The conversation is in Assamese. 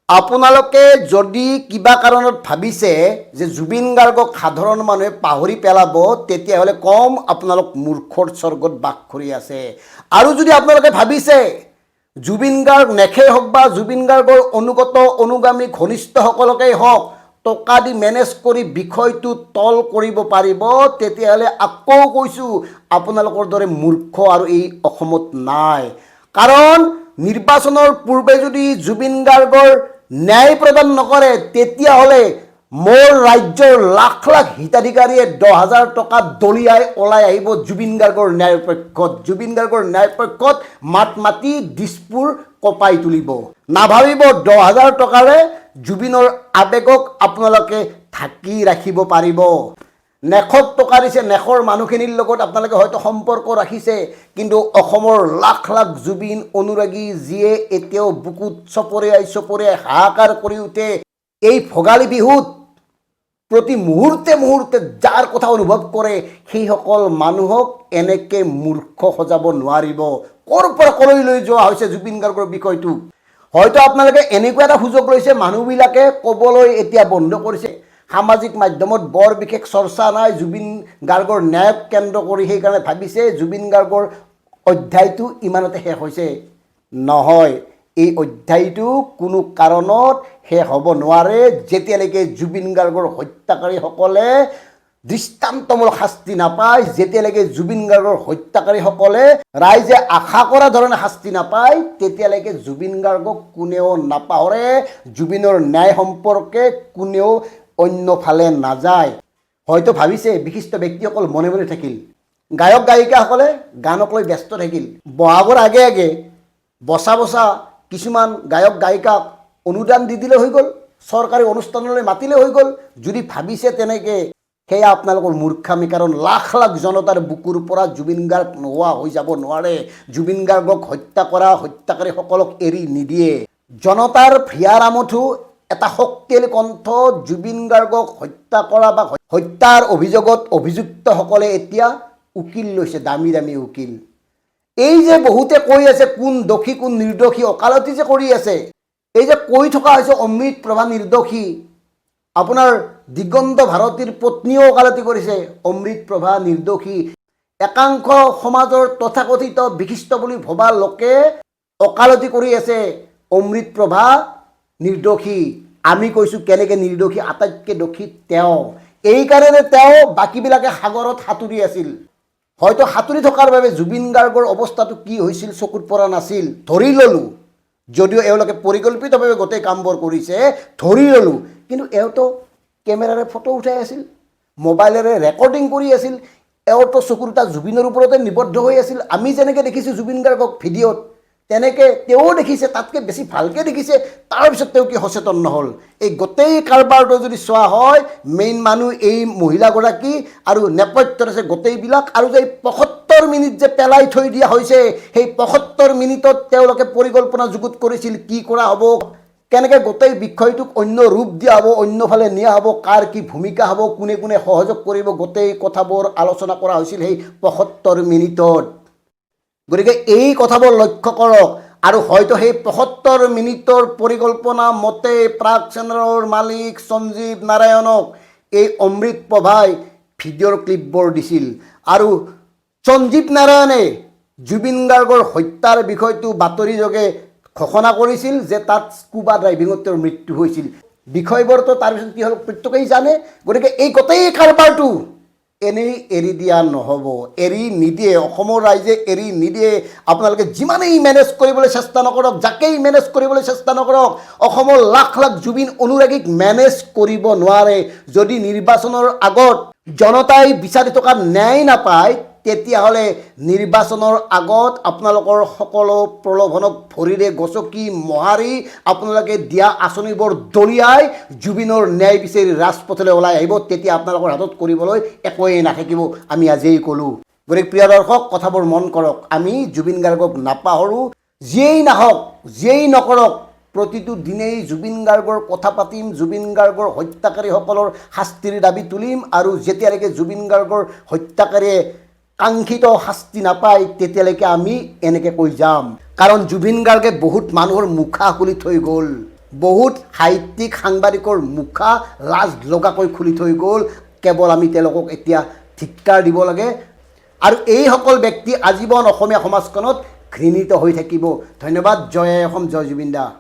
আপোনালোকে যদি কিবা কাৰণত ভাবিছে যে জুবিন গাৰ্গক সাধাৰণ মানুহে পাহৰি পেলাব, তেতিয়াহ'লে কম আপোনালোক মূৰ্খৰ স্বৰ্গত বাস কৰি আছে। আৰু যদি আপোনালোকে ভাবিছে জুবিন গাৰ্গ নেখেই হওক বা জুবিন গাৰ্গৰ অনুগত অনুগামী ঘনিষ্ঠসকলকেই হওক টকা দি মেনেজ কৰি বিষয়টো তল কৰিব পাৰিব, তেতিয়াহ'লে আকৌ কৈছোঁ আপোনালোকৰ দৰে মূৰ্খ আৰু এই অসমত নাই। কাৰণ নিৰ্বাচনৰ পূৰ্বে যদি জুবিন গাৰ্গৰ ন্যায় প্ৰদান নকৰে, তেতিয়াহ'লে মোৰ ৰাজ্যৰ লাখ লাখ হিতাধিকাৰীয়ে 10,000 টকা দলিয়াই ওলাই আহিব জুবিন গাৰ্গৰ ন্যায়ৰ পক্ষত। জুবিন গাৰ্গৰ ন্যায়ৰ পক্ষত মাত মাতি দিছপুৰ কঁপাই তুলিব। নাভাবিব 10,000 টকাৰে জুবিনৰ আৱেগক আপোনালোকে ঢাকি ৰাখিব পাৰিব। নেশত টকা দিছে, নেশৰ মানুহখিনিৰ লগত আপোনালোকে হয়তো সম্পৰ্ক ৰাখিছে, কিন্তু অসমৰ লাখ লাখ জুবিন অনুৰাগী যিয়ে এতিয়াও বুকুত চপৰিয়াই চপৰিয়াই হাহাকাৰ কৰি উঠে এই ভোগালী বিহুত প্ৰতি মুহূৰ্তে মুহূৰ্তে যাৰ কথা অনুভৱ কৰে, সেইসকল মানুহক এনেকৈ মূৰ্খ সজাব নোৱাৰিব। ক'ৰ পৰা ক'লৈ লৈ যোৱা হৈছে জুবিন গাৰ্গৰ বিষয়টো। হয়তো আপোনালোকে এনেকুৱা এটা সুযোগ লৈছে, মানুহবিলাকে ক'বলৈ এতিয়া বন্ধ কৰিছে। সামাজিক মাধ্যমত বৰ বিশেষ চৰ্চা নাই জুবিন গাৰ্গৰ ন্যায়ক কেন্দ্ৰ কৰি, সেইকাৰণে ভাবিছে জুবিন গাৰ্গৰ অধ্যায়টো ইমানতে শেষ হৈছে। নহয়, এই অধ্যায়টো কোনো কাৰণত শেষ হ'ব নোৱাৰে যেতিয়ালৈকে জুবিন গাৰ্গৰ হত্যাকাৰীসকলে দৃষ্টান্তমূলক শাস্তি নাপায়, যেতিয়ালৈকে জুবিন গাৰ্গৰ হত্যাকাৰীসকলে ৰাইজে আশা কৰা ধৰণে শাস্তি নাপায়, তেতিয়ালৈকে জুবিন গাৰ্গক কোনেও নাপাহৰে। জুবিনৰ ন্যায় সম্পৰ্কে কোনেও অন্য ফালে নাযায়। হয়তো ভাবিছে বিশিষ্ট ব্যক্তিসকল মনে মনে থাকিল, গায়ক গায়িকাসকলে গানক লৈ ব্যস্ত থাকিল, বহাগৰ আগে আগে বচা বচা কিছুমান গায়ক গায়িকাক অনুদান দি দিলে হৈ গ'ল, চৰকাৰী অনুষ্ঠানলৈ মাতিলে হৈ গ'ল। যদি ভাবিছে তেনেকৈ, সেয়া আপোনালোকৰ মূৰ্খামি। কাৰণ লাখ লাখ জনতাৰ বুকুৰ পৰা জুবিন গাৰ্গ নোহোৱা হৈ যাব নোৱাৰে। জুবিন গাৰ্গক হত্যা কৰা হত্যাকাৰীসকলক এৰি নিদিয়ে। জনতাৰ ভিয়াৰ আমঠু এটা শক্তিশালী কণ্ঠ জুবিন গাৰ্গক হত্যা কৰা বা হত্যাৰ অভিযোগত অভিযুক্তসকলে এতিয়া উকিল লৈছে, দামী দামী উকিল। এই যে বহুতে কৈ আছে কোন দোষী কোন নিৰ্দোষী, ওকালতি যে কৰি আছে, এই যে কৈ থকা হৈছে অমৃত প্ৰভা নিৰ্দোষী, আপোনাৰ দিগন্ত ভাৰতীৰ পত্নীও ওকালতি কৰিছে অমৃত প্ৰভা নিৰ্দোষী। একাংশ সমাজৰ তথাকথিত বিশিষ্ট বুলি ভবা লোকে ওকালতি কৰি আছে অমৃত প্ৰভা নিৰ্দোষী। আমি কৈছোঁ কেনেকৈ নিৰ্দোষী, আটাইতকৈ দোষী তেওঁ। এইকাৰণে তেওঁ বাকীবিলাকে সাগৰত সাঁতুৰি আছিল। হয়তো সাঁতুৰি থকাৰ বাবে জুবিন গাৰ্গৰ অৱস্থাটো কি হৈছিল চকুত পৰা নাছিল। ধৰি ল'লোঁ, যদিও এওঁলোকে পৰিকল্পিতভাৱে গোটেই কামবোৰ কৰিছে, ধৰি ল'লোঁ, কিন্তু এওঁতো কেমেৰাৰে ফটো উঠাই আছিল, মোবাইলেৰে ৰেকৰ্ডিং কৰি আছিল, এওঁতো চকুৰ এটা জুবিনৰ ওপৰতে নিবদ্ধ হৈ আছিল। আমি যেনেকৈ দেখিছোঁ জুবিন গাৰ্গক ভিডিঅ'ত, তেনেকৈ তেওঁ দেখিছে, তাতকৈ বেছি ভালকৈ দেখিছে। তাৰপিছত তেওঁ কি সচেতন নহ'ল? এই গোটেই কাৰবাৰটো যদি চোৱা হয়, মেইন মানুহ এই মহিলাগৰাকী আৰু নেপথ্যত আছে গোটেইবিলাক। আৰু যে ৭৫ মিনিট যে পেলাই থৈ দিয়া হৈছে, সেই ৭৫ মিনিটত তেওঁলোকে পৰিকল্পনা যুগুত কৰিছিল কি কৰা হ'ব, কেনেকৈ গোটেই বিষয়টোক অন্য ৰূপ দিয়া হ'ব, অন্যফালে নিয়া হ'ব, কাৰ কি ভূমিকা হ'ব, কোনে কোনে সহযোগ কৰিব, গোটেই কথাবোৰ আলোচনা কৰা হৈছিল সেই ৭৫ মিনিটত। গতিকে এই কথাবোৰ লক্ষ্য কৰক। আৰু হয়তো সেই ৭৫ মিনিটৰ পৰিকল্পনা মতে প্ৰাগ চেনেলৰ মালিক সঞ্জীৱ নাৰায়ণক এই অমৃত প্ৰভাই ভিডিঅ'ৰ ক্লিপবোৰ দিছিল। আৰু সঞ্জীৱ নাৰায়ণে জুবিন গাৰ্গৰ হত্যাৰ বিষয়টো বাতৰিযোগে ঘোষণা কৰিছিল যে তাত স্কুবা ড্ৰাইভিঙত তেওঁৰ মৃত্যু হৈছিল। বিষয়বোৰতো তাৰপিছত কি হ'ল প্ৰত্যেকেই জানে। গতিকে এই গোটেই কাৰবাৰটো এনেই এৰি দিয়া নহ'ব, এৰি নিদিয়ে, অসমৰ ৰাইজে এৰি নিদিয়ে। আপোনালোকে যিমানেই মেনেজ কৰিবলৈ চেষ্টা নকৰক, যাকেই মেনেজ কৰিবলৈ চেষ্টা নকৰক, অসমৰ লাখ লাখ জুবিন অনুৰাগীক মেনেজ কৰিব নোৱাৰে। যদি নিৰ্বাচনৰ আগত জনতাই বিচাৰি থকা ন্যায় নাপায়, তেতিয়াহ'লে নিৰ্বাচনৰ আগত আপোনালোকৰ সকলো প্ৰলোভনক ভৰিৰে গচকি মোহাৰি আপোনালোকে দিয়া আঁচনিবোৰ দলিয়াই জুবিনৰ ন্যায় বিচাৰি ৰাজপথলৈ ওলাই আহিব। তেতিয়া আপোনালোকৰ হাতত কৰিবলৈ একোৱেই নাথাকিব। আমি আজিয়েই ক'লোঁ। গতিকে প্ৰিয় দৰ্শক, কথাবোৰ মন কৰক। আমি জুবিন গাৰ্গক নাপাহৰোঁ। যিয়েই নাহক, যিয়েই নকৰক, প্ৰতিটো দিনেই জুবিন গাৰ্গৰ কথা পাতিম, জুবিন গাৰ্গৰ হত্যাকাৰীসকলৰ শাস্তিৰ দাবী তুলিম। আৰু যেতিয়ালৈকে জুবিন গাৰ্গৰ হত্যাকাৰীয়ে কাংক্ষিত শাস্তি নাপায়, তেতিয়ালৈকে আমি এনেকৈ কৈ যাম। কাৰণ জুবিন গাৰ্গে বহুত মানুহৰ মুখা খুলি থৈ গ'ল। বহুত সাহিত্যিক সাংবাদিকৰ মুখা লাজ লগাকৈ খুলি থৈ গ'ল। কেৱল আমি তেওঁলোকক এতিয়া ধিক্কাৰ দিব লাগে আৰু এইসকল ব্যক্তি আজীৱন অসমীয়া সমাজখনত ঘৃণিত হৈ থাকিব। ধন্যবাদ। জয় অসম, জয় জুবিন দা।